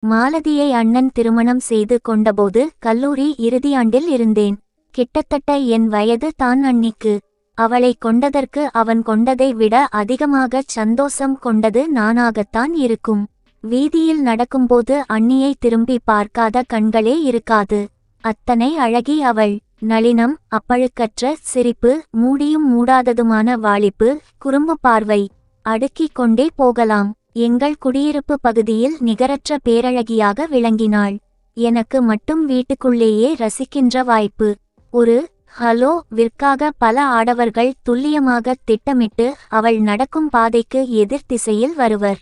மாலதியை அண்ணன் திருமணம் செய்து கொண்டபோது கல்லூரி இறுதியாண்டில் இருந்தேன். கிட்டத்தட்ட என் வயது தான் அண்ணிக்கு. அவளை கொண்டதற்கு அவன் கொண்டதை விட அதிகமாகச் சந்தோஷம் கொண்டது நானாகத்தான் இருக்கும். வீதியில் நடக்கும்போது அண்ணியை திரும்பி பார்க்காத கண்களே இருக்காது. அத்தனை அழகி அவள். நளினம், அப்பழுக்கற்ற சிரிப்பு, மூடியும் மூடாததுமான வாலிப்பு, குறும்பு பார்வை, அடுக்கிக் கொண்டே போகலாம். எங்கள் குடியிருப்பு பகுதியில் நிகரற்ற பேரழகியாக விளங்கினாள். எனக்கு மட்டும் வீட்டுக்குள்ளேயே ரசிக்கின்ற வாய்ப்பு. ஒரு ஹலோ விற்காக பல ஆடவர்கள் துல்லியமாக திட்டமிட்டு அவள் நடக்கும் பாதைக்கு எதிர் திசையில் வருவர்.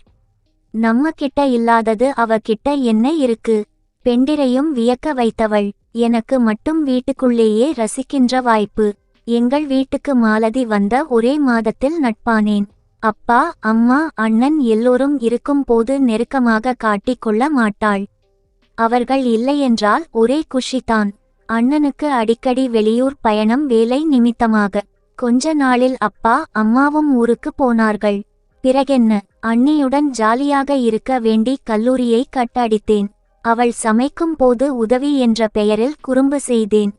நம்ம கிட்ட இல்லாதது அவ கிட்ட என்ன இருக்கு? பெண்டிரையும் வியக்க வைத்தவள். எனக்கு மட்டும் வீட்டுக்குள்ளேயே ரசிக்கின்ற வாய்ப்பு. எங்கள் வீட்டுக்கு மாலதி வந்த ஒரே மாதத்தில் நட்பானேன். அப்பா, அம்மா, அண்ணன் எல்லோரும் இருக்கும் போது நெருக்கமாக காட்டிக் கொள்ள மாட்டாள். அவர்கள் இல்லையென்றால் ஒரே குஷிதான். அண்ணனுக்கு அடிக்கடி வெளியூர் பயணம் வேலை நிமித்தமாக. கொஞ்ச நாளில் அப்பா அம்மாவும் ஊருக்கு போனார்கள். பிறகென்ன, அண்ணியுடன் ஜாலியாக இருக்க வேண்டி கல்லூரியை கட்டடித்தேன். அவள் சமைக்கும் போது உதவி என்ற பெயரில் குறும்பு செய்தேன்.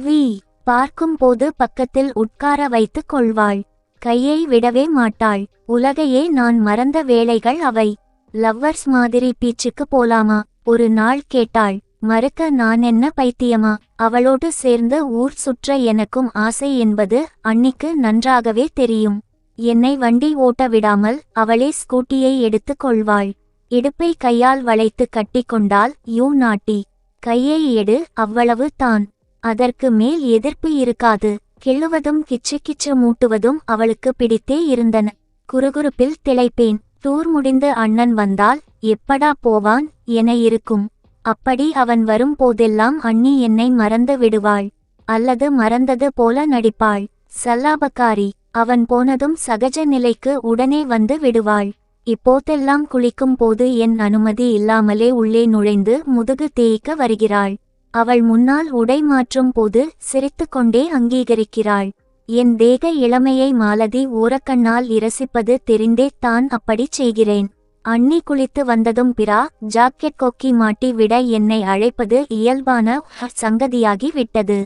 வி பார்க்கும் போது பக்கத்தில் உட்கார வைத்துக் கொள்வாள். கையை விடவே மாட்டாள். உலகையே நான் மறந்த வேளைகள் அவை. லவ்வர்ஸ் மாதிரி பீச்சுக்கு போலாமா? ஒரு நாள் கேட்டாள். மறுக்க நான் என்ன பைத்தியமா? அவளோடு சேர்ந்து ஊர் சுற்ற எனக்கும் ஆசை என்பது அண்ணிக்கு நன்றாகவே தெரியும். என்னை வண்டி ஓட்ட விடாமல் அவளே ஸ்கூட்டியை எடுத்து கொள்வாள். இடுப்பை கையால் வளைத்து கட்டி கொண்டால் யூ நாட்டி. கையை எடு, அவ்வளவு தான். அதற்கு மேல் எதிர்ப்பு இருக்காது. கிள்ளுவதும் கிச்சு கிச்சு மூட்டுவதும் அவளுக்கு பிடித்தே இருந்தன. குறுகுறுப்பில் திளைப்பேன். டூர் முடிந்து அண்ணன் வந்தால் எப்படா போவான் என இருக்கும். அப்படி அவன் வரும் போதெல்லாம் அண்ணி என்னை மறந்து விடுவாள். அல்லது மறந்தது போல நடிப்பாள். சல்லாபக்காரி. அவன் போனதும் சகஜ நிலைக்கு உடனே வந்து விடுவாள். இப்போதெல்லாம் குளிக்கும் போது என் அனுமதி இல்லாமலே உள்ளே நுழைந்து முதுகு தேய்க்க வருகிறாள். அவள் முன்னால் உடை மாற்றும் போது சிரித்து கொண்டே அங்கீகரிக்கிறாள். என் தேக இளமையை மாலதி ஓரக்கண்ணால் இரசிப்பது தெரிந்தே தான் அப்படி செய்கிறேன். அண்ணி குளித்து வந்ததும் பிரா ஜாக்கெட் கொக்கி மாட்டி விட என்னை அழைப்பது இயல்பான சங்கதியாகி விட்டது.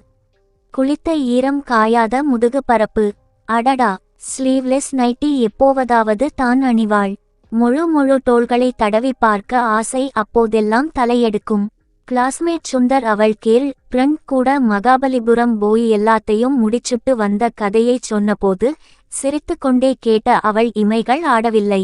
குளித்த ஈரம் காயாத முதுகு பரப்பு. அடடா, ஸ்லீவ்லெஸ் நைட்டி எப்போவதாவது தான் அணிவாள். முழு தோள்களை தடவி பார்க்க ஆசை அப்போதெல்லாம் தலையெடுக்கும். கிளாஸ்மேட் சுந்தர் அவள் கேள் ஃப்ரெண்ட் கூட மகாபலிபுரம் போய் எல்லாத்தையும் முடிச்சுட்டு வந்த கதையைச் சொன்னபோது சிரித்து கொண்டே கேட்ட அவள் இமைகள் ஆடவில்லை.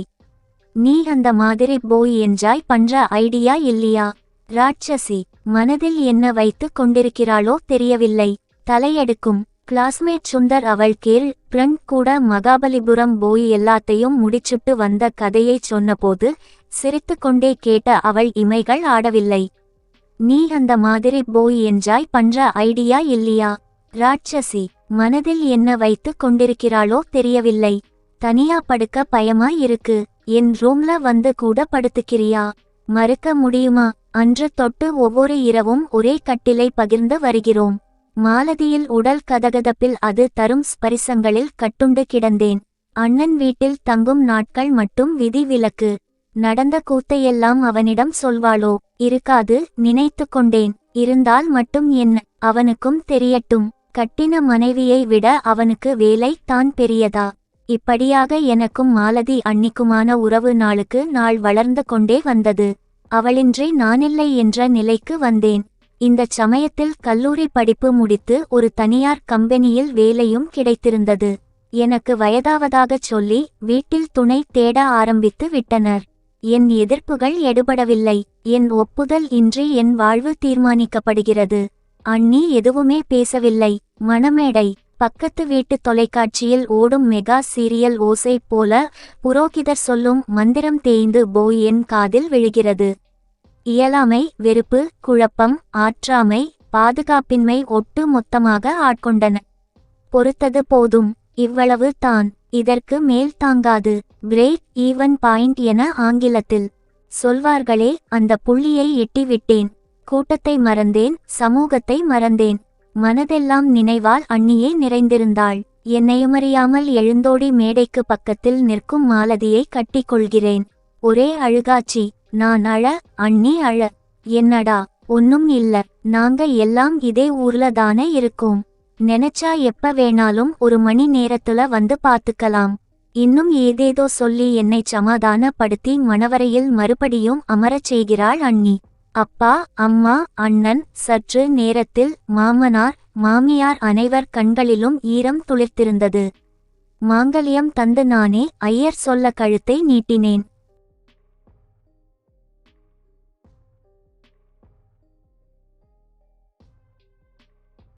நீ அந்த மாதிரி போய் என்ஜாய் பண்ற ஐடியா இல்லையா? ராட்சசி. மனதில் என்ன வைத்து கொண்டிருக்கிறாளோ தெரியவில்லை. தலையெடுக்கும். கிளாஸ்மேட் சுந்தர் அவள் கேள் ஃப்ரெண்ட் கூட மகாபலிபுரம் போய் எல்லாத்தையும் முடிச்சுட்டு வந்த கதையைச் சொன்னபோது சிரித்து கொண்டே கேட்ட அவள் இமைகள் ஆடவில்லை. நீ அந்த மாதிரி போய் என்ஜாய் பண்ற ஐடியா இல்லையா? ராட்சசி. மனதில் என்ன வைத்து கொண்டிருக்கிறாளோ தெரியவில்லை. தனியா படுக்க பயமா இருக்கு. என் ரூம்ல வந்து கூட படுத்துக்கிறியா? மறுக்க முடியுமா? அன்று தொட்டு ஒவ்வொரு இரவும் ஒரே கட்டிலை பகிர்ந்து வருகிறோம். மாலதியில் உடல் கதகதப்பில் அது தரும் ஸ்பரிசங்களில் கட்டுண்டு கிடந்தேன். அண்ணன் வீட்டில் தங்கும் நாட்கள் மட்டும் விதி விலக்கு. நடந்த கூத்தையெல்லாம் அவனிடம் சொல்வாளோ? இருக்காது நினைத்து கொண்டேன். இருந்தால் மட்டும் என்ன? அவனுக்கும் தெரியட்டும். கட்டின மனைவியை விட அவனுக்கு வேலை தான் பெரியதா? இப்படியாக எனக்கும் மாலதி அண்ணிக்குமான உறவு நாளுக்கு நாள் வளர்ந்து கொண்டே வந்தது. அவளின்றி நானில்லை என்ற நிலைக்கு வந்தேன். இந்த சமயத்தில் கல்லூரி படிப்பு முடித்து ஒரு தனியார் கம்பெனியில் வேலையும் கிடைத்திருந்தது. எனக்கு வயதாவதாகச் சொல்லி வீட்டில் துணை தேட ஆரம்பித்து விட்டனர். என் எதிர்ப்புகள் எடுபடவில்லை. என் ஒப்புதல் இன்றி என் வாழ்வு தீர்மானிக்கப்படுகிறது. அண்ணி எதுவுமே பேசவில்லை. மணமேடை. பக்கத்து வீட்டு தொலைக்காட்சியில் ஓடும் மெகா சீரியல் ஓசை போல புரோகிதர் சொல்லும் மந்திரம் தேய்ந்து போய் என் காதில் விழுகிறது. இயலாமை, வெறுப்பு, குழப்பம், ஆற்றாமை, பாதுகாப்பின்மை ஒட்டு மொத்தமாக ஆட்கொண்டன. பொறுத்தது போதும். இவ்வளவு தான். இதற்கு மேல் தாங்காது. பிரேக் ஈவன் பாயிண்ட் என ஆங்கிலத்தில் சொல்வார்களே, அந்த புள்ளியை எட்டிவிட்டேன். கூட்டத்தை மறந்தேன். சமூகத்தை மறந்தேன். மனதெல்லாம் நினைவால் அண்ணியே நிறைந்திருந்தாள். என்னையுமறியாமல் எழுந்தோடி மேடைக்கு பக்கத்தில் நிற்கும் மாலதியை கட்டிக்கொள்கிறேன். ஒரே அழுகாட்சி. நான் அழ, அண்ணி அழ. என்னடா? ஒன்னும் இல்ல, நாங்க எல்லாம் இதே ஊர்ல தானே இருக்கோம். நெனச்சா எப்ப வேணாலும் ஒரு மணி நேரத்துல வந்து பாத்துக்கலாம். இன்னும் ஏதேதோ சொல்லி என்னை சமாதானப்படுத்தி மணவரையில் மறுபடியும் அமரச் செய்கிறாள் அண்ணி. அப்பா, அம்மா, அண்ணன், சற்று நேரத்தில் மாமனார், மாமியார் அனைவர் கண்களிலும் ஈரம் துளிர்த்திருந்தது. மாங்கல்யம் தந்து நானே ஐயர் சொல்ல கழுத்தை நீட்டினேன்.